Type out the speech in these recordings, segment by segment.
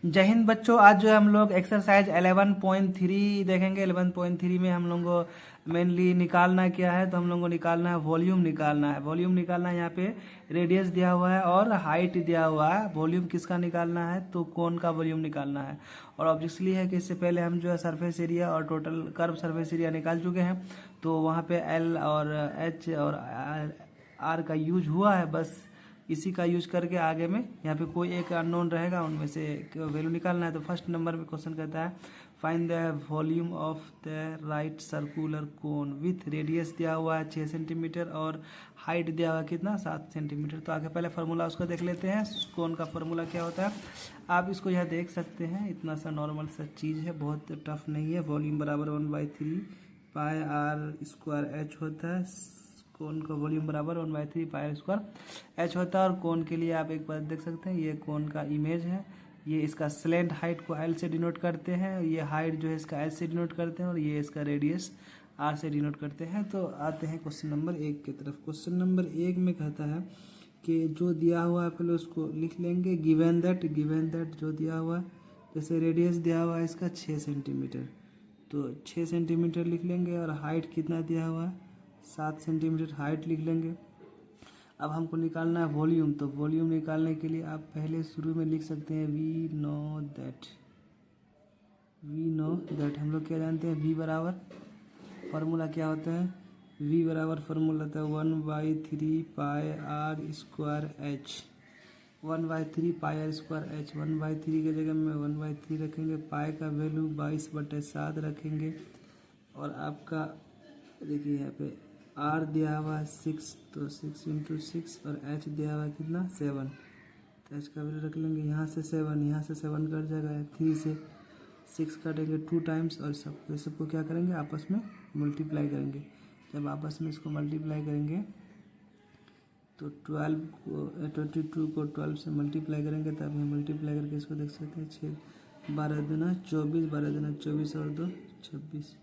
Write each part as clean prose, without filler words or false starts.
जय हिंद बच्चों। आज जो है हम लोग एक्सरसाइज 11.3 देखेंगे। 11.3 में हम लोगों को मेनली निकालना क्या है, तो हम लोगों को निकालना है वॉल्यूम निकालना है। वॉल्यूम निकालना है, यहाँ पे रेडियस दिया हुआ है और हाइट दिया हुआ है। वॉल्यूम किसका निकालना है, तो कोन का वॉल्यूम निकालना है। और ऑब्वियसली है कि इससे पहले हम जो है सरफेस एरिया और टोटल कर्व सरफेस एरिया निकाल चुके हैं, तो वहाँ पे एल और एच और आर का यूज हुआ है। बस इसी का यूज करके आगे में यहाँ पे कोई एक अननोन रहेगा, उनमें से वैल्यू निकालना है। तो फर्स्ट नंबर में क्वेश्चन कहता है find the volume of the right circular cone with radius दिया हुआ है 6 सेंटीमीटर और हाइट दिया हुआ है कितना 7 सेंटीमीटर। तो आगे पहले फार्मूला उसको देख लेते हैं। कोन का फार्मूला क्या होता है, आप इसको यहाँ देख सकते हैं। इतना सा नॉर्मल सा चीज़ है, बहुत टफ नहीं है। वॉल्यूम बराबर 1/3 पाई आर स्क्वायर एच होता है। कोन का वॉल्यूम बराबर 1/3 पाई स्क्वायर एच होता है। और कोन के लिए आप एक बार देख सकते हैं, ये कोन का इमेज है। ये इसका स्लेंट हाइट को एल से डिनोट करते हैं, ये हाइट जो है इसका एच से डिनोट करते हैं, और ये इसका रेडियस आर से डिनोट करते हैं। तो आते हैं क्वेश्चन नंबर 1 की तरफ। क्वेश्चन नंबर 1 में कहता है कि जो दिया हुआ है पहले उसको लिख लेंगे। गिवन दैट जो दिया हुआ है, जैसे रेडियस दिया हुआ है इसका 6 सेंटीमीटर, तो 6 सेंटीमीटर लिख लेंगे। और हाइट कितना दिया हुआ है 7 सेंटीमीटर हाइट लिख लेंगे। अब हमको निकालना है वॉल्यूम। तो वॉल्यूम निकालने के लिए आप पहले शुरू में लिख सकते हैं वी नो दैट हम लोग क्या जानते हैं, वी बराबर फार्मूला क्या होता है, वी बराबर फार्मूला होता है 1/3 pi R square H. 1/3 pi R square H. 1/3 की जगह में 1/3 रखेंगे, पाई का वैल्यू 22/7 रखेंगे। और आपका देखिए यहाँ पे आर दिया हुआ है 6, तो 6 × 6, और एच दिया हुआ है कितना 7, तो एच का वैल्यू रख लेंगे। यहाँ से 7, यहाँ से 7 कट जाएगा, 3 से 6 काटेंगे 2 टाइम्स, और सबको क्या करेंगे आपस में मल्टीप्लाई करेंगे। जब आपस में इसको मल्टीप्लाई करेंगे तो 22 को 12 से मल्टीप्लाई करेंगे, तब हम मल्टीप्लाई करके इसको देख सकते हैं 6 12 दूना 24, 12 दूना 24 और 2 26,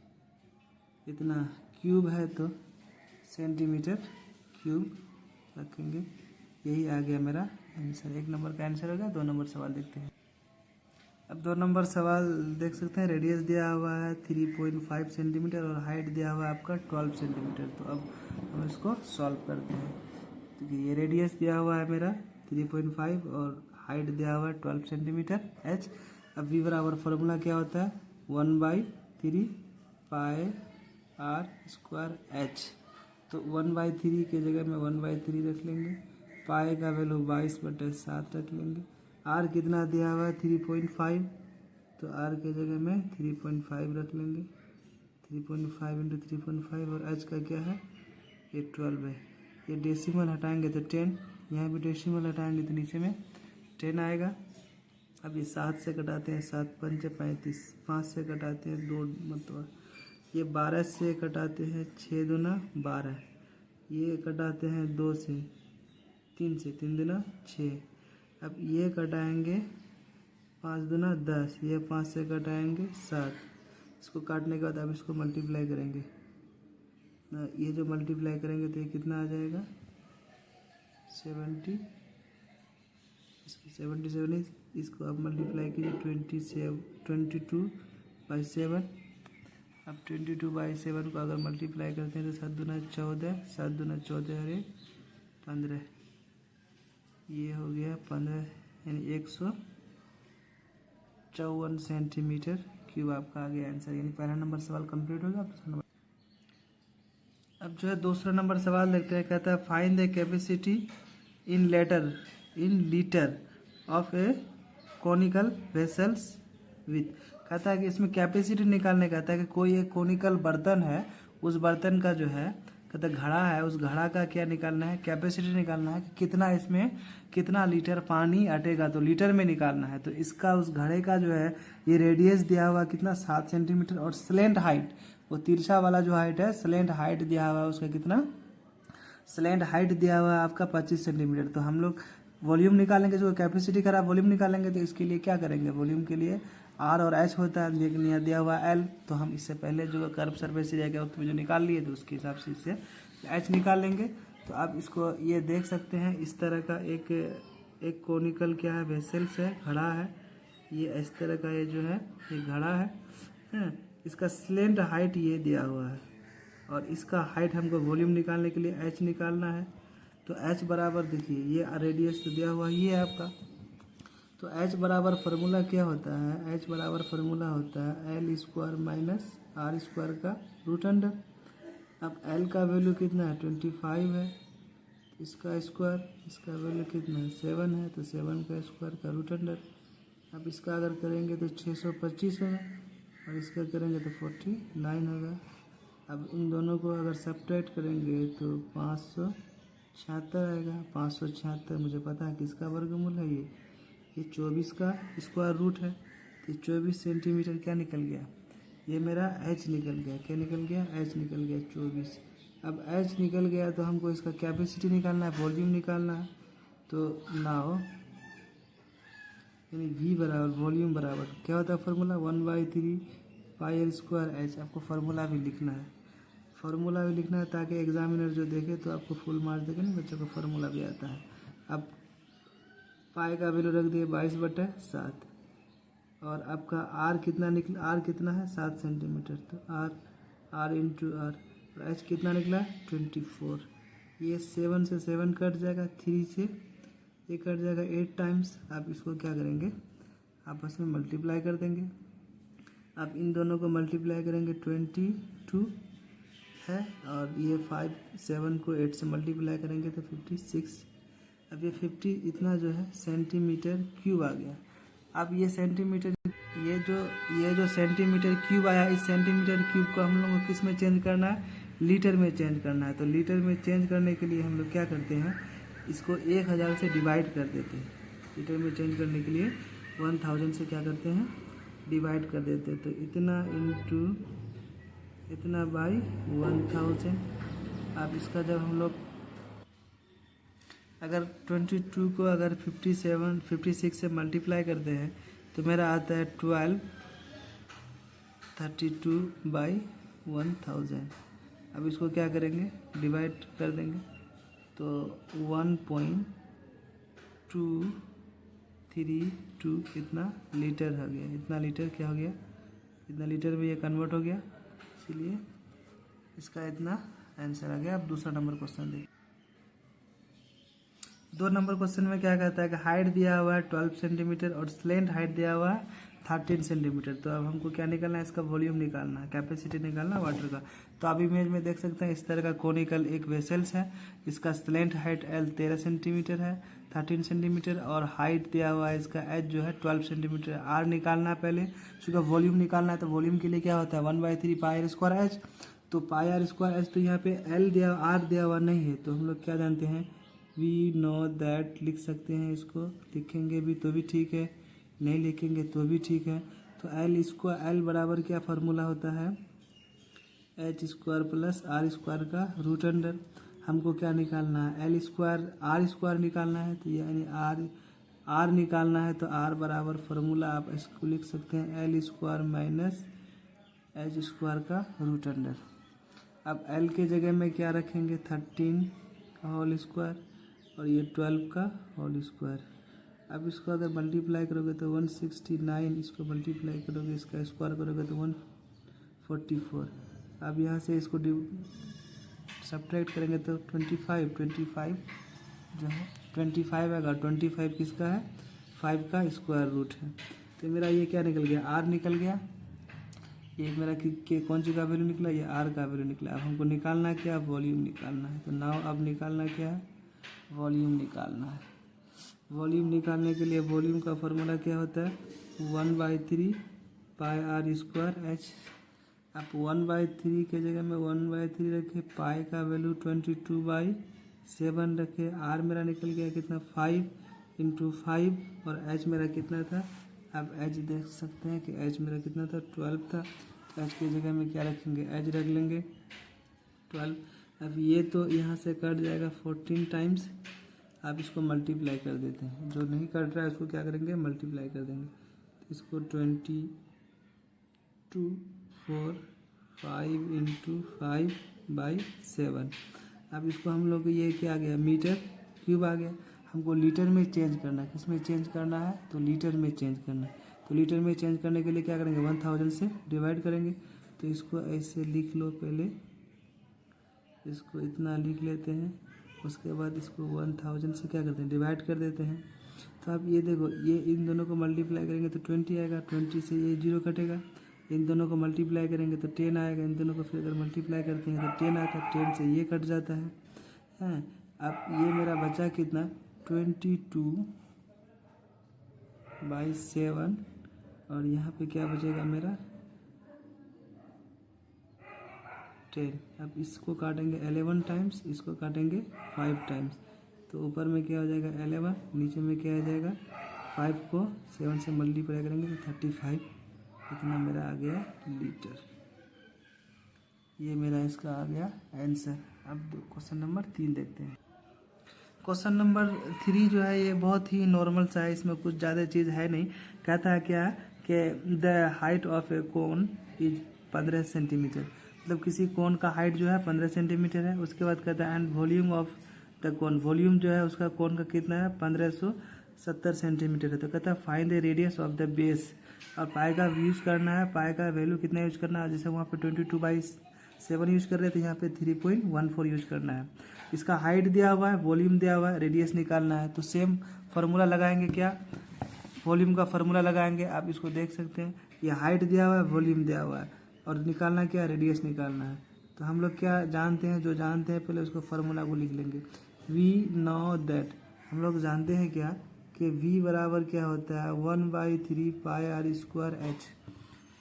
इतना क्यूब है तो सेंटीमीटर क्यूब रखेंगे। यही आ गया मेरा आंसर। 1 नंबर का आंसर हो गया। 2 नंबर सवाल देखते हैं। अब 2 नंबर सवाल देख सकते हैं। रेडियस दिया हुआ है 3.5 सेंटीमीटर और हाइट दिया हुआ है आपका 12 सेंटीमीटर। तो अब हम इसको सॉल्व करते हैं। तो ये रेडियस दिया हुआ है मेरा 3.5 और हाइट दिया हुआ है 12 सेंटीमीटर एच। अब वी बराबर फार्मूला क्या होता है 1/3 पाई आर स्क्वायर एच। तो 1/3 की जगह में 1/3 रख लेंगे, पाई का वैल्यू 22/7 रख लेंगे। आर कितना दिया हुआ है 3.5, तो आर के जगह में 3.5 रख लेंगे। 3.5 × 3.5, और एच का क्या है ये 12 है। ये डेसिमल हटाएंगे तो 10, यहाँ भी डेसिमल हटाएंगे तो नीचे में 10 आएगा। अब ये 7 से कटाते हैं, 7 × 5 = 35, 5 से कटाते हैं 2 मतलब, ये 12 से कटाते हैं 6 दूना 12, ये कटाते हैं 2 से 3 से 3 दूना 6। अब ये कटाएंगे 5 दूना 10, ये 5 से कटाएंगे 7। इसको काटने के बाद अब इसको मल्टीप्लाई करेंगे। ये जो मल्टीप्लाई करेंगे तो ये कितना आ जाएगा 70, इसको 77। इसको अब मल्टीप्लाई कीजिए 22/7। अब 22/7 को अगर मल्टीप्लाई करते हैं तो 7 दूना 14, 7 दूना 14 और 1 15, ये हो गया 15, यानी 154 सेंटीमीटर क्यूब आपका आ गया आंसर। यानी पहला नंबर सवाल कंप्लीट हो गया। अब जो है दूसरा नंबर सवाल देखते हैं। कहता है find the capacity in litre of A conical vessels with. कहता है कि इसमें कैपेसिटी निकालने कहता है कि कोई एक कॉनिकल बर्तन है, उस बर्तन का जो है कहता है घड़ा है, उस घड़ा का क्या निकालना है, कैपेसिटी निकालना है कि कितना इसमें कितना लीटर पानी अटेगा, तो लीटर में निकालना है। तो इसका उस घड़े का जो है ये रेडियस दिया हुआ कितना 7 सेंटीमीटर, और स्लेंट हाइट वो तिरछा वाला जो हाइट है स्लेंट हाइट दिया हुआ है उसका कितना, स्लेंट हाइट दिया हुआ है आपका 25 सेंटीमीटर। तो हम लोग वॉल्यूम निकालेंगे, जो कैपेसिटी करा वॉल्यूम निकालेंगे, तो इसके लिए क्या करेंगे, वॉल्यूम के लिए आर और एच होता है, लेकिन यहाँ दिया हुआ एल। तो हम इससे पहले जो कर्व सरफेस एरिया के वक्त में जो निकाल लिए तो उसके हिसाब से इससे एच निकाल लेंगे। तो आप इसको ये देख सकते हैं, इस तरह का एक कोनिकल क्या है वेसल्स है, घड़ा है। ये इस तरह का ये जो है ये घड़ा है, हैं? इसका स्लेंट हाइट ये दिया हुआ है और इसका हाइट हमको वॉल्यूम निकालने के लिए h निकालना है। तो h बराबर देखिए ये रेडियस तो दिया हुआ ये है आपका, तो h बराबर फार्मूला क्या होता है, h बराबर फार्मूला होता है l square minus r square का रूट अंडर। अब l का वैल्यू कितना है 25 है, इसका स्क्वायर, इसका वैल्यू कितना है 7 है, तो 7 का स्क्वायर का रूट अंडर। अब इसका अगर करेंगे तो 625 होगा और इसका करेंगे तो 49 होगा। अब इन दोनों को अगर सब्ट्रैक्ट करेंगे तो 576 आएगा। 576 मुझे पता है किसका वर्गमूल है, ये 24 का स्क्वायर रूट है। तो 24 सेंटीमीटर क्या निकल गया, ये मेरा h निकल गया। क्या निकल गया, h निकल गया 24। अब h निकल गया तो हमको इसका कैपेसिटी निकालना है, वॉल्यूम निकालना है। तो नाउ यानी v बराबर वॉल्यूम बराबर क्या होता है formula 1/3 pi L square H. आपको फार्मूला भी लिखना है, फार्मूला भी लिखना है ताकि एग्जामिनर जो देखे तो आपको फुल मार्क्स देखे ना, बच्चों को फार्मूला भी आता है। अब पाई का वैल्यू रख दिए 22/7 और आपका आर कितना निकला, आर कितना है 7 सेंटीमीटर, तो आर इंटू आर, और एच कितना निकला 24। ये 7 से 7 कट जाएगा, 3 से ये कट जाएगा 8 टाइम्स। आप इसको क्या करेंगे आपस में मल्टीप्लाई कर देंगे। आप इन दोनों को मल्टीप्लाई करेंगे 22 है और ये 7 को 8 से मल्टीप्लाई करेंगे तो 56। अब ये 50 इतना जो है सेंटीमीटर क्यूब आ गया। अब ये सेंटीमीटर ये जो सेंटीमीटर क्यूब आया, इस सेंटीमीटर क्यूब को हम लोग को किस में चेंज करना है, लीटर में चेंज करना है। तो लीटर में चेंज करने के लिए हम लोग क्या करते हैं, इसको 1000 से डिवाइड कर देते हैं। लीटर में चेंज करने के लिए 1000 से क्या करते हैं डिवाइड कर देते हैं। तो इतना इंटू इतना बाई 1000। अब इसका जब हम लोग अगर 22 को अगर 56 से मल्टीप्लाई करते हैं तो मेरा आता है 1232/1000। अब इसको क्या करेंगे डिवाइड कर देंगे तो 1.232 इतना लीटर हो गया। इतना लीटर क्या हो गया, इतना लीटर में ये कन्वर्ट हो गया, इसीलिए इसका इतना आंसर आ गया। अब दूसरा नंबर क्वेश्चन देखिए। 2 नंबर क्वेश्चन में क्या कहता है कि हाइट दिया हुआ है 12 सेंटीमीटर और स्लेंट हाइट दिया हुआ है 13 सेंटीमीटर। तो अब हमको क्या निकालना है, इसका वॉल्यूम निकालना है, कैपेसिटी निकालना है वाटर का। तो आप इमेज में देख सकते हैं इस तरह का कोनिकल एक वेसल्स है, इसका स्लेंट हाइट L 13 सेंटीमीटर है, 13 सेंटीमीटर, और हाइट दिया हुआ है इसका H जो है 12 सेंटीमीटर। R निकालना है पहले, उसका वॉल्यूम निकालना है। तो वॉल्यूम के लिए क्या होता है 1/3 पाई आर स्क्वायर एच। तो पाई आर स्क्वायर एच, तो यहाँ पे L दिया R दिया हुआ नहीं है, तो हम लोग क्या जानते हैं वी नो दैट लिख सकते हैं। इसको लिखेंगे भी तो भी ठीक है, नहीं लिखेंगे तो भी ठीक है। तो L बराबर क्या फार्मूला होता है h square plus r square का रूट अंडर। हमको क्या निकालना है L स्क्वायर आर स्क्वायर निकालना है, तो यानी आर निकालना है। तो आर बराबर फार्मूला आप इसको लिख सकते हैं L square minus H square का रूट अंडर। अब L के जगह में क्या रखेंगे 13 का होल स्क्वायर और ये 12 का होल स्क्वायर। अब इसको अगर मल्टीप्लाई करोगे तो 169, इसको मल्टीप्लाई करोगे इसका स्क्वायर करोगे तो 144। अब यहाँ से इसको सब्ट्रैक्ट करेंगे तो 25 जो है 25 आएगा। 25 किसका है 5 का स्क्वायर रूट है। तो मेरा ये क्या निकल गया आर निकल गया। ये मेरा कौन सी का वैल्यू निकला, ये आर का वैल्यू निकला। अब हमको निकालना क्या वॉल्यूम निकालना है। तो नाउ अब निकालना क्या है वॉल्यूम निकालना है। वॉल्यूम निकालने के लिए वॉल्यूम का फार्मूला क्या होता है 1/3 पाई आर स्क्वायर एच। आप 1/3 के जगह में 1/3 रखे, पाई का वैल्यू 22/7 रखे। आर मेरा निकल गया कितना 5 × 5 और एच मेरा कितना था, आप एच देख सकते हैं कि एच मेरा कितना था 12 था। तो एच की जगह में क्या रखेंगे एच रख लेंगे 12। अब ये तो यहाँ से कट जाएगा 14 टाइम्स। आप इसको मल्टीप्लाई कर देते हैं, जो नहीं कट रहा है उसको क्या करेंगे मल्टीप्लाई कर देंगे। इसको 22 4 5 × 5/7। अब इसको हम लोग ये क्या आ गया मीटर क्यूब आ गया। हमको लीटर में चेंज करना है, किस में चेंज करना है तो लीटर में चेंज करना है। तो लीटर में चेंज करने के लिए क्या करेंगे, 1000 से डिवाइड करेंगे। तो इसको ऐसे लिख लो, पहले इसको इतना लिख लेते हैं, उसके बाद इसको 1000 से क्या करते हैं, डिवाइड कर देते हैं। तो आप ये देखो, ये इन दोनों को मल्टीप्लाई करेंगे तो 20 आएगा, 20 से ये 0 कटेगा, इन दोनों को मल्टीप्लाई करेंगे तो 10 आएगा, इन दोनों को फिर अगर मल्टीप्लाई करते हैं तो 10 आता है, 10 से ये कट जाता है। हैं, अब ये मेरा बचा कितना, 22/7, और यहाँ पे क्या बचेगा मेरा 10। अब इसको काटेंगे 11 टाइम्स, इसको काटेंगे 5 टाइम्स, तो ऊपर में क्या हो जाएगा 11, नीचे में क्या आ जाएगा 5 को 7 से मल्टीप्लाई करेंगे तो 35, इतना मेरा आ गया लीटर। ये मेरा इसका आ गया आंसर। अब क्वेश्चन नंबर 3 देखते हैं। क्वेश्चन नंबर 3 जो है ये बहुत ही नॉर्मल सा है, इसमें कुछ ज़्यादा चीज़ है नहीं। कहता है क्या कि the height of A cone is 15 centimetre, मतलब किसी कोन का हाइट जो है 15 सेंटीमीटर है। उसके बाद कहता है and volume of the cone, volume जो है उसका कोन का कितना है 1570 सेंटीमीटर है। तो कहता है find the radius of the base, और पाई का यूज करना है, पाई का वैल्यू कितना यूज करना है, जैसे वहाँ पे 22/7 यूज कर रहे थे, यहाँ पे 3.14 यूज करना है। इसका हाइट दिया हुआ है, वॉल्यूम दिया हुआ है, रेडियस निकालना है। तो सेम फार्मूला लगाएंगे, क्या वॉल्यूम का फार्मूला लगाएंगे, आप इसको देख सकते हैं, ये हाइट दिया हुआ है, वॉल्यूम दिया हुआ है, और निकालना क्या, रेडियस निकालना है। तो हम लोग क्या जानते हैं, जो जानते हैं पहले उसको फार्मूला को लिख लेंगे। वी नो दैट, हम लोग जानते हैं क्या कि v बराबर क्या होता है 1/3 pi R square H,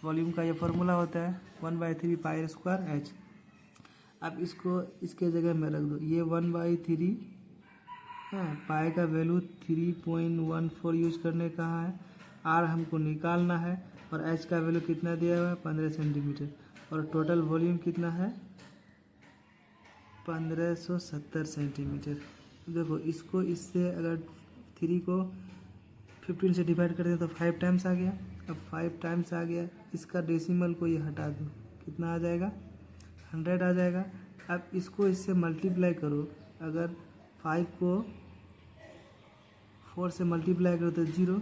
volume का ये फार्मूला होता है 1/3 पाई आर स्क्वायर एच। अब इसको इसके जगह में रख दो, ये 1/3 है, पाई का वैल्यू 3.14 यूज करने कहा है, आर हमको निकालना है, और एच का वैल्यू कितना दिया हुआ है 15 सेंटीमीटर, और टोटल वॉल्यूम कितना है 1570 सेंटीमीटर। देखो इसको इससे अगर 3 को 15 से डिवाइड कर दें तो 5 टाइम्स आ गया। अब 5 टाइम्स आ गया, इसका डेसिमल को ये हटा दो, कितना आ जाएगा 100 आ जाएगा। अब इसको इससे मल्टीप्लाई करो, अगर 5 को 4 से मल्टीप्लाई करो तो 0,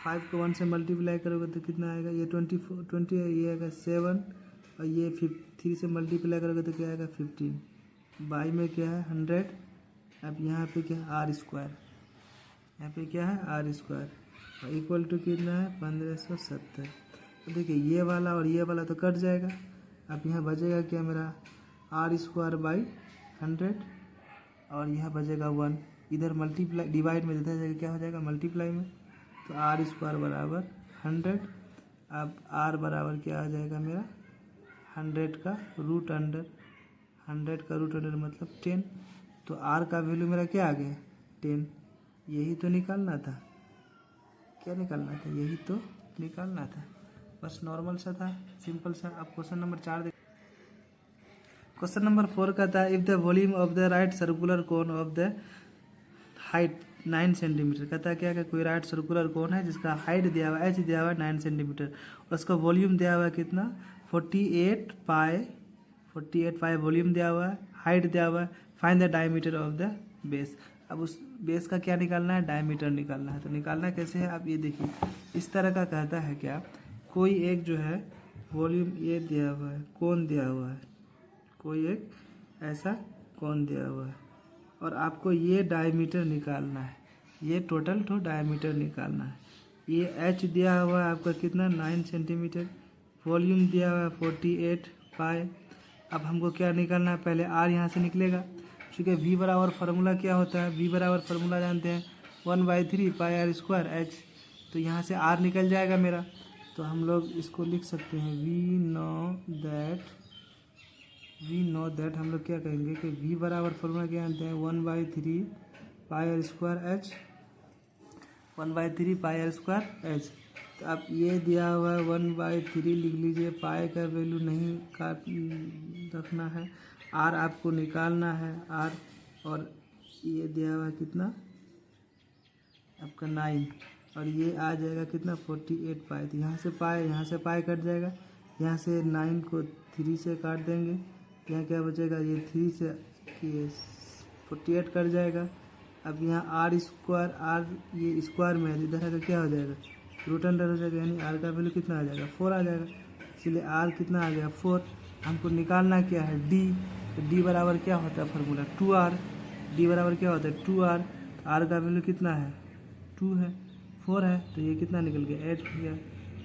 5 को 1 से मल्टीप्लाई करोगे तो कितना आएगा, ये 20 ये आएगा 7, और ये 3 से मल्टीप्लाई करोगे तो क्या आएगा 15, बाई में क्या है 100। अब यहाँ पे क्या है आर स्क्वायर, यहाँ पे क्या है आर स्क्वायर, और इक्वल टू कितना है 1570। तो देखिए ये वाला और ये वाला तो कट जाएगा, अब यहाँ बचेगा क्या मेरा आर स्क्वायर बाई 100, और यहाँ बचेगा 1, इधर मल्टीप्लाई डिवाइड में देता जाएगा, क्या हो जाएगा मल्टीप्लाई में, तो आर स्क्वायर बराबर 100। अब आर बराबर क्या आ जाएगा मेरा 100 का रूट अंडर, 100 का रूट अंडर मतलब 10, तो आर का वैल्यू मेरा क्या आ गया 10। यही तो निकालना था, क्या निकालना था, यही तो निकालना था, बस नॉर्मल सा था, सिंपल सा। अब क्वेश्चन नंबर 4 देख। क्वेश्चन नंबर 4 का था if the volume of the right circular cone of the height 9 centimetre, कहता है क्या कि कोई राइट सर्कुलर कोन है जिसका हाइट दिया हुआ है एच दिया हुआ है 9 सेंटीमीटर, और उसका वॉल्यूम दिया हुआ है कितना 48 पाई वॉल्यूम दिया हुआ है, हाइट दिया हुआ है, find the diameter of the base. अब उस बेस का क्या निकालना है, डायमीटर निकालना है। तो निकालना कैसे है, आप ये देखिए, इस तरह का कहता है क्या, कोई एक जो है वॉल्यूम ये दिया हुआ है, कोन दिया हुआ है, कोई एक ऐसा कोन दिया हुआ है, और आपको ये डायमीटर निकालना है, ये टोटल तो डायमीटर निकालना है। ये एच दिया हुआ है आपका कितना 9 सेंटीमीटर, वॉल्यूम दिया हुआ है 48 पाई। अब हमको क्या निकालना है, पहले आर यहाँ से निकलेगा, क्योंकि वी बराबर फार्मूला क्या होता है, वी बराबर फार्मूला जानते हैं 1/3 पाई आर स्क्वायर एच, तो यहाँ से आर निकल जाएगा मेरा। तो हम लोग इसको लिख सकते हैं वी नो दैट हम लोग क्या कहेंगे कि वी बराबर फार्मूला क्या जानते हैं 1/3 pi R square H, 1/3 pi R square H. तो आप ये दिया हुआ है 1/3 लिख लीजिए, पाई का वैल्यू नहीं काट रखना है, आर आपको निकालना है आर, और ये दिया हुआ है कितना आपका 9, और ये आ जाएगा कितना 48 पाई। तो यहाँ से पाई कट जाएगा, यहाँ से 9 को 3 से काट देंगे, यहाँ क्या बचेगा, ये 3 से 48 कट जाएगा, अब यहाँ आर स्क्वायर, आर ये स्क्वायर में है, इधर आकर क्या हो जाएगा, रूट अंडर हो जाएगा, यानी आर का वैल्यू कितना आ जाएगा, 4 आ जाएगा। इसलिए आर कितना आ गया, 4। हमको निकालना क्या है, डी। तो डी बराबर क्या होता है फार्मूला, 2r। डी बराबर क्या होता है, 2r। आर का वैल्यू कितना है, 2 है, 4 है, तो ये कितना निकल गया, 8 हो गया।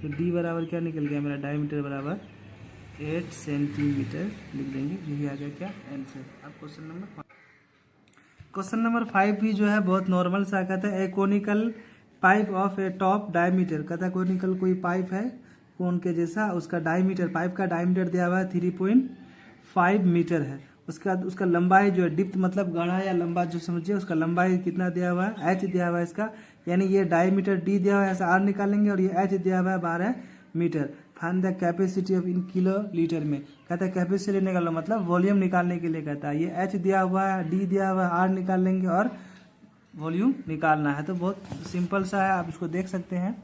तो डी बराबर क्या निकल गया मेरा, डायमीटर बराबर 8 सेंटीमीटर लिख देंगे। यही आ गया क्या, आंसर। अब क्वेश्चन नंबर 5 भी जो है बहुत नॉर्मल सा कहता है, a conical pipe of a top diameter. कहता है कोनिकल कोई पाइप है कोन के जैसा, उसका डायमीटर, पाइप का डायमीटर दिया हुआ है 3.5 मीटर है। उसके बाद उसका लंबाई जो है, डिप्थ मतलब गढ़ा या लंबा जो समझिए, उसका लंबाई कितना दिया हुआ है, एच दिया हुआ है इसका, यानी ये डायमीटर डी दिया हुआ है, ऐसा आर निकालेंगे, और ये एच दिया हुआ है 12 metre. Find the capacity of in kilolitre में। कहता है कैपेसिटी निकालना मतलब वॉल्यूम निकालने के लिए कहता है। ये एच दिया हुआ है, डी दिया हुआ है, आर निकाल लेंगे और वॉल्यूम निकालना है। तो बहुत सिंपल सा है, आप इसको देख सकते हैं।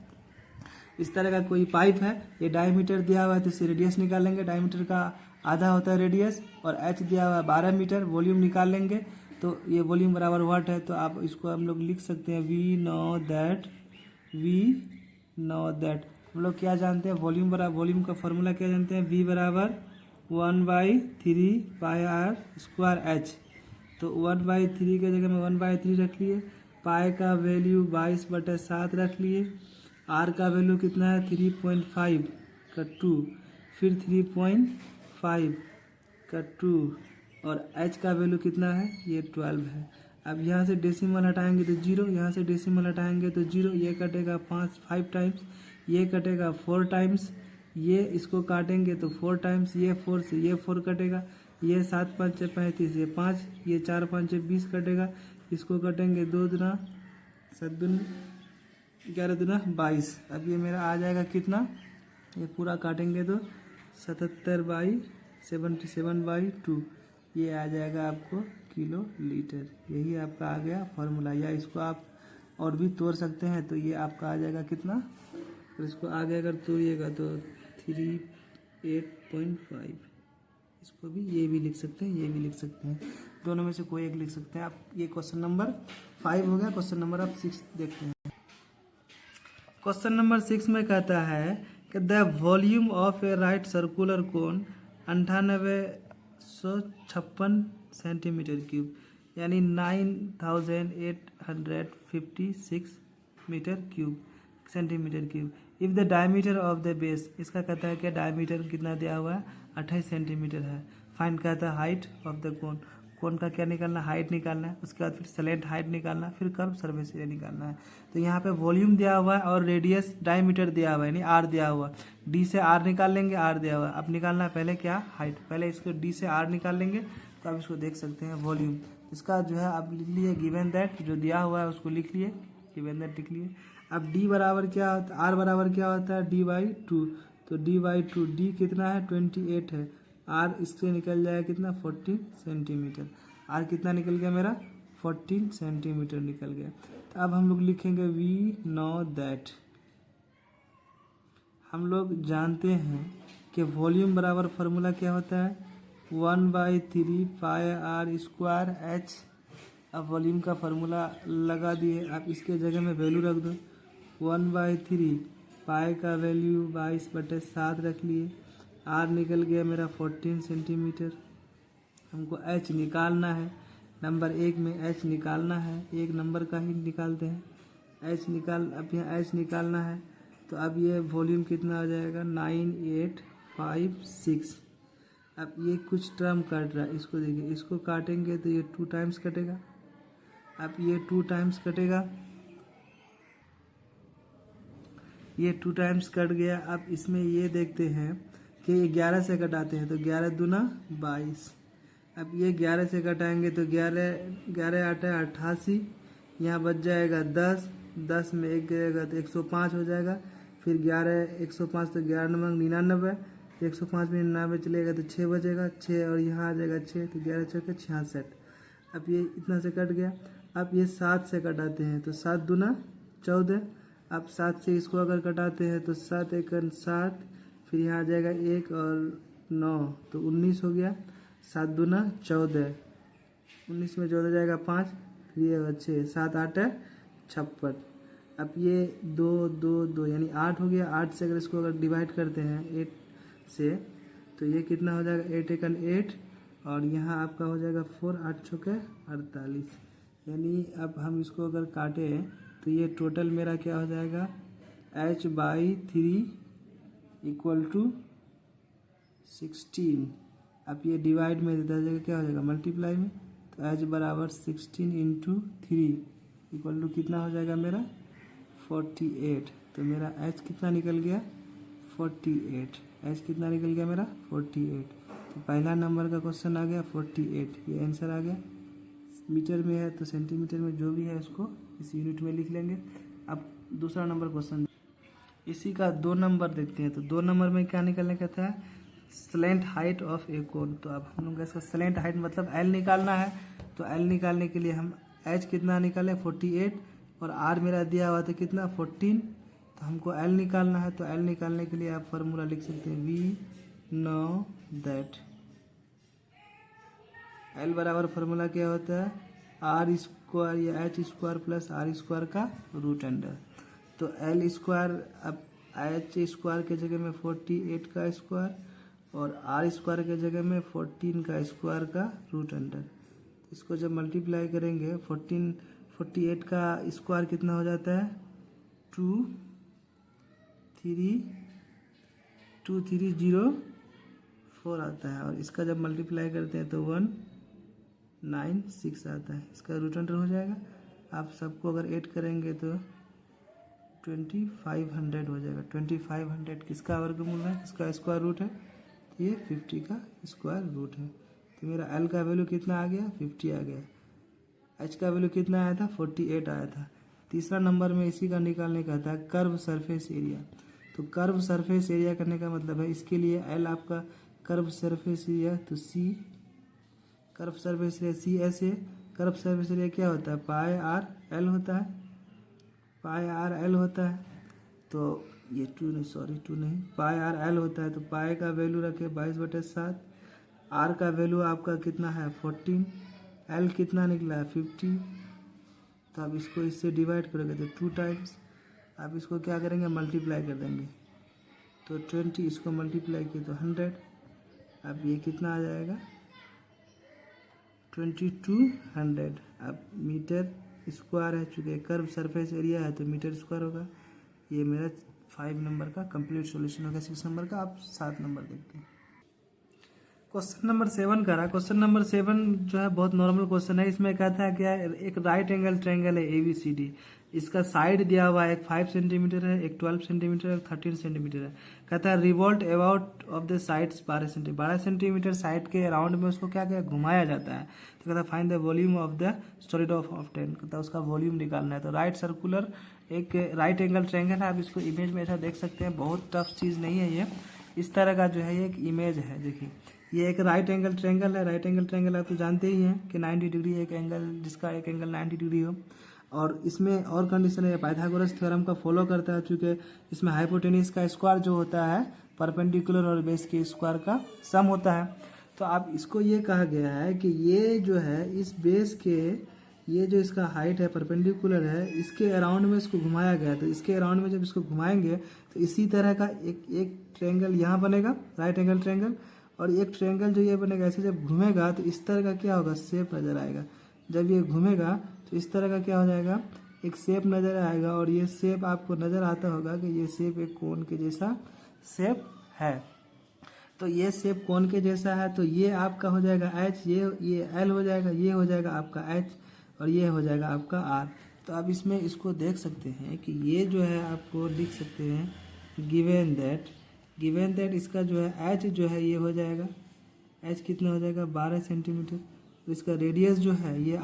इस तरह का कोई पाइप है, ये डायमीटर दिया हुआ है, तो इससे रेडियस निकालेंगे, डायमीटर का आधा होता है रेडियस, और एच दिया हुआ है 12 मीटर, वॉल्यूम निकाल लेंगे। तो ये वॉल्यूम बराबर वाट है, तो आप इसको हम लोग लिख सकते हैं वी नो दैट। हम लोग क्या जानते हैं, वॉल्यूम बराबर, वॉल्यूम का फॉर्मूला क्या जानते हैं, वी बराबर 1/3 पाई आर स्क्वायर एच। तो 1/3 के जगह में 1/3 रख लिए, पाई का वैल्यू 22/7 रख लिए, आर का वैल्यू कितना है 3.5 का 2, फिर 3.5 का 2, और एच का वैल्यू कितना है, ये 12 है। अब यहाँ से डेसिमल हटाएंगे तो 0, यहाँ से डेसिमल हटाएंगे तो 0, ये कटेगा 5 टाइम्स, ये कटेगा 4 टाइम्स, ये इसको काटेंगे तो 4 टाइम्स, ये 4 से ये 4 कटेगा, ये 7 5 35, ये 5, ये 4 5 20 कटेगा, इसको कटेंगे 2 दुना 7 दूनी 11 दूना 22। अब ये मेरा आ जाएगा कितना, ये पूरा काटेंगे तो 77/2, ये आ जाएगा आपको किलो लीटर। यही आपका आ गया फॉर्मूला, या इसको आप और भी तोड़ सकते हैं, तो ये आपका आ जाएगा कितना, और इसको आगे अगर तोड़िएगा तो 38.5। इसको भी ये भी लिख सकते हैं, ये भी लिख सकते हैं, दोनों में से कोई एक लिख सकते हैं आप। ये क्वेश्चन नंबर 5 हो गया। क्वेश्चन नंबर आप 6 देखते हैं। क्वेश्चन नंबर 6 में कहता है कि the volume of a right circular cone 9856 centimetre cube, यानी 9856 metre cube, centimetre cube. If the diameter of the base, इसका कहता है कि डायमीटर कितना दिया हुआ है, 28 सेंटीमीटर है। फाइंड कहता है हाइट ऑफ द कोन, कोन का क्या निकालना, हाइट निकालना है, उसके बाद फिर स्लेंट हाइट निकालना है, फिर कर्व सरफेस एरिया निकालना है। तो यहाँ पे वॉल्यूम दिया हुआ है और रेडियस डायमीटर दिया हुआ है, यानी आर दिया हुआ, डी से आर निकाल लेंगे, आर दिया हुआ है। अब निकालना है पहले क्या, हाइट, पहले इसको डी से आर निकाल लेंगे, तो आप इसको देख सकते हैं वॉल्यूम। इसका जो है आप लिख लिए गिवन दैट, जो दिया हुआ है उसको लिख लिए, गिवन दैट लिख लिए। अब डी बराबर क्या होता है, आर बराबर क्या होता है, d/2, तो d/2, डी कितना है 28 है, आर इससे निकल जाएगा कितना 14 सेंटीमीटर, आर कितना निकल गया मेरा 14 सेंटीमीटर निकल गया। तो अब हम लोग लिखेंगे वी नो दैट, हम लोग जानते हैं कि वॉल्यूम बराबर फार्मूला क्या होता है, 1/3 पाई आर स्क्वायर एच। अब वॉल्यूम का फार्मूला लगा दिए, आप इसके जगह में वैल्यू रख दो, 1/3 पाई का वैल्यू 22/7 रख लिए, आर निकल गया मेरा 14 सेंटीमीटर। हमको एच निकालना है, नंबर 1 में एच निकालना है, एक नंबर का ही निकालते हैं, एच निकाल, अब यहाँ एच निकालना है। तो अब ये वॉल्यूम कितना आ जाएगा 9856। अब ये कुछ टर्म काट रहा है, इसको देखिए, इसको काटेंगे तो ये 2 टाइम्स कटेगा, अब ये 2 टाइम्स कटेगा, ये 2 टाइम्स कट गया। अब इसमें ये देखते हैं कि ये 11 से कटाते हैं, तो 11 दूना 22। अब ये 11 से कटाएंगे तो 11 8 88, यहाँ बच जाएगा 10, 10 में 1 गएगा तो 105 हो जाएगा, फिर 11 105 तो 11 नंबर 99, 105 में 99 चलेगा तो 6 बचेगा, 6 और यहाँ आ जाएगा 6, तो 11 6 66। अब ये इतना से कट गया। अब ये 7 से कटाते हैं, तो 7 दूना 14, अब 7 से इसको अगर कटाते हैं तो 7 1 7, फिर यहाँ आ जाएगा 1 और 9, तो 19 हो गया, 7 दूना 14, 19 में 14 जाएगा 5, फिर ये 6, 7 8 है 56। अब ये 2 2 2 यानी 8 हो गया। 8 से अगर इसको अगर डिवाइड करते हैं 8 से तो ये कितना हो जाएगा, 8 एकन 8 और यहाँ आपका हो जाएगा 4, 8 चौके 48। यानी अब हम इसको अगर काटे तो ये टोटल मेरा क्या हो जाएगा, h/3 इक्वल टू 16। अब ये डिवाइड में देता जाएगा, क्या हो जाएगा मल्टीप्लाई में, तो h बराबर 16 इंटू 3 इक्वल टू कितना हो जाएगा मेरा 48। तो मेरा h कितना निकल गया 48। h कितना निकल गया मेरा 48। तो पहला नंबर का क्वेश्चन आ गया 48, ये आंसर आ गया। मीटर में है तो सेंटीमीटर में जो भी है उसको इस यूनिट में लिख लेंगे। अब दूसरा नंबर क्वेश्चन, इसी का 2 नंबर देखते हैं। तो 2 नंबर में क्या निकलने का था, स्लेंट हाइट ऑफ ए कोन। तो अब हम लोग इसका स्लेंट हाइट मतलब एल निकालना है। तो एल निकालने के लिए हम एच कितना निकाले 48 और आर मेरा दिया हुआ था कितना 14। तो हमको एल निकालना है। तो एल निकालने के लिए आप फार्मूला लिख सकते हैं, वी नो दैट एल बराबर फार्मूला क्या होता है, आर स्क्वायर या h square plus r square का रूट अंडर। तो एल स्क्वायर, अब एच स्क्वायर के जगह में 48 का स्क्वायर और आर स्क्वायर के जगह में 14 का स्क्वायर का रूट अंडर। इसको जब मल्टीप्लाई करेंगे 48 का स्क्वायर कितना हो जाता है 2304 आता है और इसका जब मल्टीप्लाई करते हैं तो 196 आता है। इसका रूट अंडर हो जाएगा। आप सबको अगर ऐड करेंगे तो 2500 हो जाएगा। 2500 किसका वर्गमूल है, किसका स्क्वायर रूट है, ये 50 का स्क्वायर रूट है। तो मेरा एल का वैल्यू कितना आ गया 50 आ गया। एच का वैल्यू कितना आया था 48 आया था। तीसरा नंबर में इसी का निकालने का था कर्व सरफेस एरिया। तो कर्व सरफेस एरिया करने का मतलब है, इसके लिए एल आपका कर्व सरफेस एरिया, तो सी कर्व सरफेस एरिया सी ऐसे। कर्व सरफेस एरिया क्या होता है, पाई आर एल होता है, पाई आर एल होता है। तो ये 2 नहीं, पाई आर एल होता है। तो पाई का वैल्यू रखे 22/7, आर का वैल्यू आपका कितना है 14, एल कितना निकला है 50। तो अब इसको इससे डिवाइड करोगे तो 2 टाइम्स। अब इसको क्या करेंगे मल्टीप्लाई कर देंगे, तो 20 इसको मल्टीप्लाई किए तो 100। अब ये कितना आ जाएगा 2200। अब मीटर स्क्वायर है, चूँकि कर्व सरफेस एरिया है तो मीटर स्क्वायर होगा। ये मेरा 5 नंबर का कंप्लीट सॉल्यूशन होगा। 6 नंबर का आप 7 नंबर देखते हैं। क्वेश्चन नंबर 7 करा। क्वेश्चन नंबर 7 जो है बहुत नॉर्मल क्वेश्चन है। इसमें कहता है क्या, एक राइट एंगल ट्रायंगल है ABCD। इसका साइड दिया हुआ है, एक 5 सेंटीमीटर है, एक 12 सेंटीमीटर है, एक 13 सेंटीमीटर है। कहता है revolt about of the sides 12 centimetre side के अराउंड में उसको क्या क्या घुमाया जाता है। तो कहता है find the volume of the solid of 10। कहता है उसका वॉल्यूम निकालना है। तो राइट सर्कुलर एक राइट एंगल ट्रायंगल है। आप इसको इमेज में ऐसा देख सकते हैं, बहुत टफ चीज़ नहीं है ये। इस तरह का जो है ये एक इमेज है। देखिए ये एक राइट एंगल ट्रायंगल है। राइट एंगल ट्रायंगल आप तो जानते ही हैं कि 90 डिग्री एक एंगल, जिसका एक एंगल 90 डिग्री हो। और इसमें और कंडीशन है, पाइथागोरस थ्योरम का फॉलो करता है, चूँकि इसमें हाइपोटेन्यूज का स्क्वायर जो होता है परपेंडिकुलर और बेस के स्क्वायर का सम होता है। तो अब इसको ये कहा गया है कि ये जो है इस बेस के, ये जो इसका हाइट है परपेंडिकुलर है, इसके अराउंड में इसको घुमाया गया। तो इसके अराउंड में जब इसको घुमाएंगे तो इसी तरह का एक ट्रायंगल यहाँ बनेगा, राइट एंगल ट्रायंगल। और एक ट्रायंगल जो ये बनेगा, ऐसे जब घूमेगा तो इस तरह का क्या होगा, शेप नजर आएगा। जब ये घूमेगा तो इस तरह का क्या हो जाएगा, एक शेप नजर आएगा। और ये शेप आपको नजर आता होगा कि ये शेप एक कोन के जैसा शेप है। तो ये शेप कोन के जैसा है, तो ये आपका हो जाएगा एच, ये एल हो जाएगा, ये हो जाएगा आपका एच और ये हो जाएगा आपका आर। तो आप इसमें इसको देख सकते हैं कि ये जो है आपको लिख सकते हैं गिवन दैट इसका जो है एच जो है ये हो जाएगा, एच कितना हो जाएगा 12 सेंटीमीटर। तो इसका रेडियस जो है ये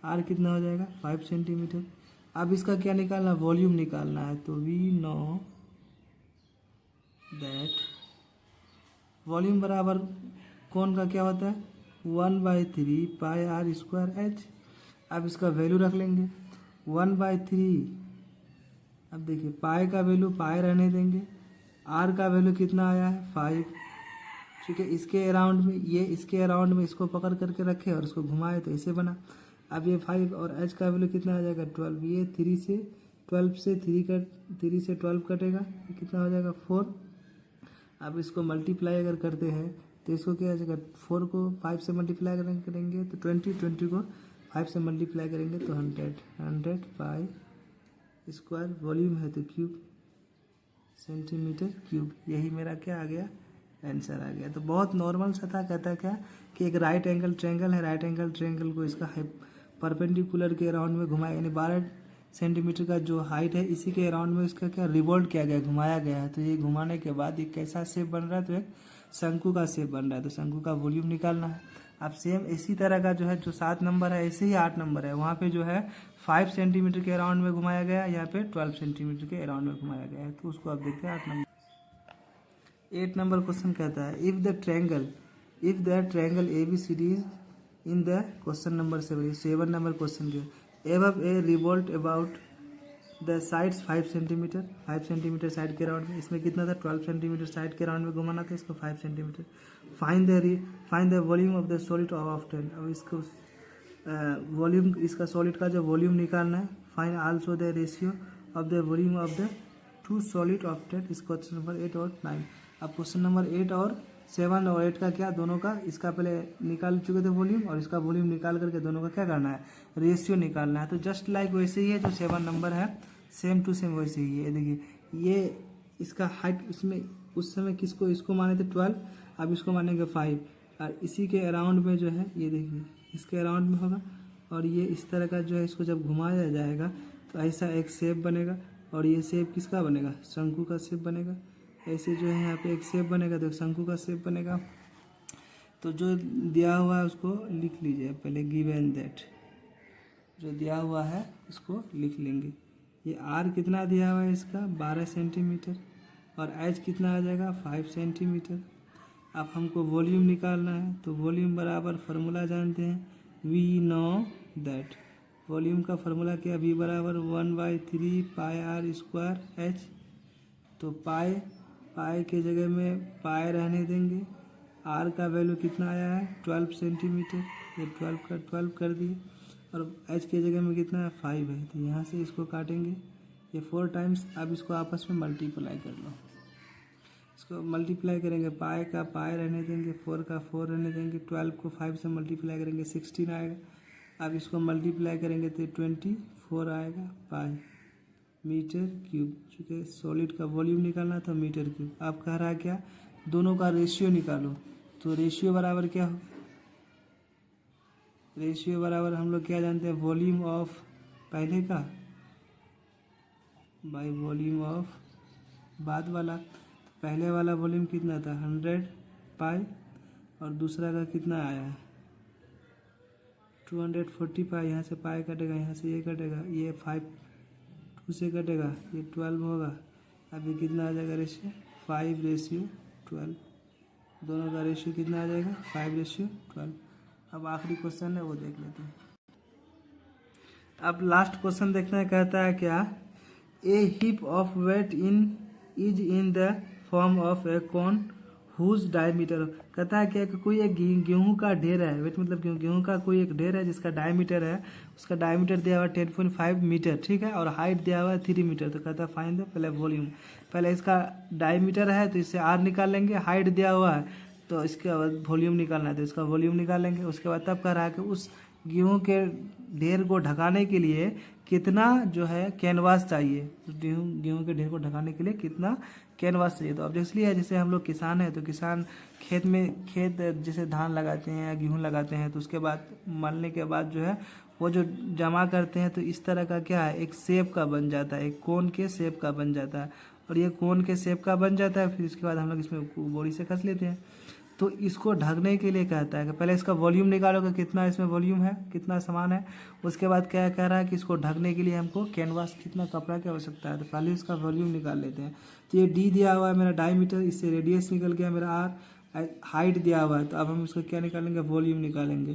आर कितना हो जाएगा 5 सेंटीमीटर। अब इसका क्या निकालना, वॉल्यूम निकालना है। तो वी नो दैट वॉल्यूम बराबर कौन का क्या होता है 1/3 पाई आर स्क्वायर एच। अब इसका वैल्यू रख लेंगे 1/3। अब देखिए पाई का वैल्यू पाई रहने देंगे, आर का वैल्यू कितना आया है 5। ठीक है, इसके अराउंड में, ये इसके अराउंड में इसको पकड़ करके रखे और इसको घुमाए तो ऐसे बना। अब ये 5 और h का वैल्यू कितना आ जाएगा 12, ये 3 से 12 से 3 से 12 कटेगा, ये कितना हो जाएगा 4। अब इसको मल्टीप्लाई अगर करते हैं तो इसको क्या आ जाएगा, 4 को 5 से मल्टीप्लाई करेंगे तो 20 को 5 से मल्टीप्लाई करेंगे तो 100 पाई स्क्वायर, वॉल्यूम है तो क्यूब, सेंटीमीटर क्यूब। यही मेरा क्या आ गया, आंसर आ गया। तो बहुत नॉर्मल सा था। कहता है क्या कि एक राइट एंगल ट्रायंगल है, राइट एंगल ट्रायंगल को इसका परपेंडिकुलर के अराउंड में घुमाया, यानी 12 सेंटीमीटर का जो हाइट है इसी के अराउंड में इसका क्या रिवॉल्व किया गया, घुमाया गया है। तो ये घुमाने के बाद एक कैसा शेप बन रहा है, तो एक शंकु का शेप बन रहा है। तो शंकु का वॉल्यूम निकालना है। अब सेम इसी तरह का जो है, जो 7 नंबर है ऐसे ही 8 नंबर है, वहाँ पे जो है 5 सेंटीमीटर के अराउंड में घुमाया गया, यहाँ पे 12 सेंटीमीटर के अराउंड में घुमाया गया है। तो उसको आप देखते हैं 8 नंबर। 8 नंबर क्वेश्चन कहता है if the triangle ABCD is in the question number 7 number question के above a revolt about the sides 5 centimetre side के राउंड में, इसमें कितना था 12 सेंटीमीटर साइड के राउंड में घुमाना था, इसको 5 centimetre. Find the volume of the solid of 10। अब इसको वॉल्यूम, इसका सॉलिड का जो वॉल्यूम निकालना है। Find also the ratio of the volume of the 2 solid of 10। इस क्वेश्चन नंबर 8 और 9। अब क्वेश्चन नंबर 8 और 7 और 8 का क्या, दोनों का इसका पहले निकाल चुके थे वॉल्यूम, और इसका वॉल्यूम निकाल करके दोनों का क्या करना है, रेशियो निकालना है। तो जस्ट लाइक वैसे ही है जो 7 नंबर है, सेम टू सेम वैसे ही है। देखिए ये इसका हाइट, इसमें उस समय किसको, इसको माने थे 12, अब इसको मानेंगे 5, और इसी के अराउंड में जो है ये देखिए इसके अराउंड में होगा, और ये इस तरह का जो है इसको जब घुमाया जाएगा तो ऐसा एक शेप बनेगा, और ये शेप किसका बनेगा, शंकु का शेप बनेगा। ऐसे जो है यहाँ पे एक शेप बनेगा तो शंकु का शेप बनेगा। तो जो दिया हुआ है उसको लिख लीजिए पहले, गिवन दैट जो दिया हुआ है उसको लिख लेंगे। ये आर कितना दिया हुआ है इसका 12 सेंटीमीटर, और एच कितना आ जाएगा 5 सेंटीमीटर। अब हमको वॉल्यूम निकालना है, तो वॉल्यूम बराबर फार्मूला जानते हैं, वी नो दैट वॉल्यूम का फार्मूला क्या, वी बराबर 1/3 पाई आर स्क्वायर एच। तो पाई के जगह में पाई रहने देंगे। आर का वैल्यू कितना आया है 12 सेंटीमीटर, ये 12 का 12 कर दिए, और एच के जगह में कितना है 5 है। तो यहाँ से इसको काटेंगे ये 4 टाइम्स। अब इसको आपस में मल्टीप्लाई कर लो, इसको मल्टीप्लाई करेंगे, पाई का पाई रहने देंगे, 4 का 4 रहने देंगे, 12 को 5 से मल्टीप्लाई करेंगे 16 आएगा। अब इसको मल्टीप्लाई करेंगे तो 24 आएगा पाई मीटर क्यूब। चूँकि सॉलिड का वॉल्यूम निकालना था मीटर क्यूब। आप कह रहा है क्या, दोनों का रेशियो निकालो। तो रेशियो बराबर क्या हो, रेशियो बराबर हम लोग क्या जानते हैं, वॉल्यूम ऑफ पहले का बाय वॉल्यूम ऑफ बाद वाला। पहले वाला वॉल्यूम कितना था 100 पाई, और दूसरा का कितना आया है 240 पाई। यहाँ से पाई कटेगा, यहाँ से ये कटेगा, ये 5 2 से कटेगा, ये 12 होगा। अब ये कितना आ जाएगा रेशियो 5:12। दोनों का रेशियो कितना आ जाएगा 5:12। अब आखिरी क्वेश्चन है वो देख लेते हैं। अब लास्ट क्वेश्चन देखते हैं, कहता है क्या, a heap of wheat is in the form of a cone whose diameter. कहता है क्या कि कोई एक गेहूं का ढेर है, वेट मतलब गेहूं का कोई एक ढेर है जिसका डायमीटर है, उसका डायमीटर दिया हुआ 10.5 मीटर, ठीक है, और हाइट दिया हुआ है 3 मीटर। तो कहता है फाइंड द पहले वॉल्यूम, पहले इसका डायमीटर है तो इससे आर निकाल लेंगे, हाइट दिया हुआ है तो इसके बाद वॉल्यूम निकालना है तो इसका वॉल्यूम निकाल लेंगे। उसके बाद तब कह रहा है कि उस गेहूं के ढेर को ढकाने के लिए कितना जो है कैनवास चाहिए, गेहूं के ढेर को ढकाने के लिए कितना कैनवास चाहिए। तो ऑब्वियसली है, जैसे हम लोग किसान हैं तो किसान खेत जैसे धान लगाते हैं या गेहूं लगाते हैं, तो उसके बाद मलने के बाद जो है वो जो जमा करते हैं तो इस तरह का क्या है एक शेप का बन जाता है, एक कोन के शेप का बन जाता है, और ये कोन के शेप का बन जाता है। फिर इसके बाद हम लोग इसमें बोरी से कस लेते हैं। तो इसको ढकने के लिए कहता है कि पहले इसका वॉल्यूम निकालोगे, कितना इसमें वॉल्यूम है, कितना सामान है। उसके बाद क्या कह रहा है कि इसको ढकने के लिए हमको कैनवास कितना कपड़ा की आवश्यकता है। तो पहले इसका वॉल्यूम निकाल लेते हैं। तो ये डी दिया हुआ है मेरा डायमीटर, इससे रेडियस निकल गया मेरा आर, हाइट दिया हुआ है। तो अब हम इसको क्या निकालेंगे, वॉल्यूम निकालेंगे।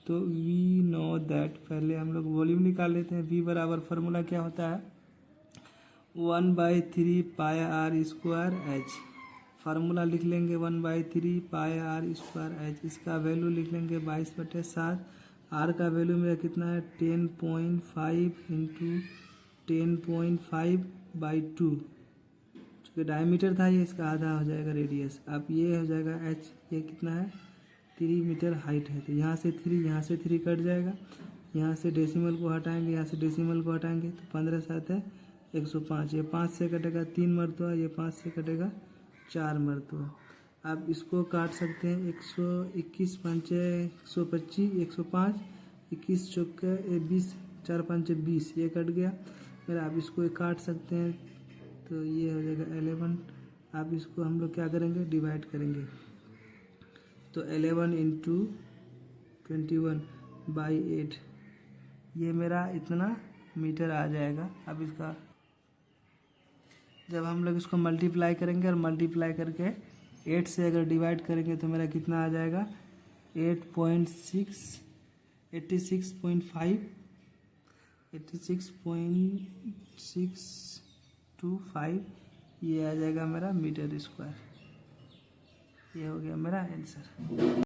तो वी नो दैट, पहले हम लोग वॉल्यूम निकाल लेते हैं। वी बराबर फार्मूला क्या होता है 1/3 pi R square H. Formula लिख लेंगे 1/3 पाई आर स्क्वायर एच। इसका वैल्यू लिख लेंगे 22/7 आर का वैल्यू मेरा कितना है 10.5 इंटू 10.5/2। चूँकि डायमीटर था ये, इसका आधा हो जाएगा रेडियस। अब ये हो जाएगा एच, ये कितना है 3 मीटर हाइट है। तो यहाँ से 3 कट जाएगा, यहाँ से डेसिमल को हटाएंगे, यहाँ से डेसिमल को हटाएंगे तो 15 7 है 105। ये 5 से कटेगा 3 मरतबा, ये 5 से कटेगा 4 मरतबा। आप इसको काट सकते हैं 121 5 125 105 21 चौके 20 4 5 20, ये कट गया फिर आप इसको काट सकते हैं तो ये हो जाएगा 11। आप इसको हम लोग क्या करेंगे डिवाइड करेंगे तो 11 इंटू 21/8 ये मेरा इतना मीटर आ जाएगा। अब इसका जब हम लोग इसको मल्टीप्लाई करेंगे और मल्टीप्लाई करके 8 से अगर डिवाइड करेंगे तो मेरा कितना आ जाएगा 86.625 ये आ जाएगा मेरा मीटर स्क्वायर। ये हो गया मेरा आंसर।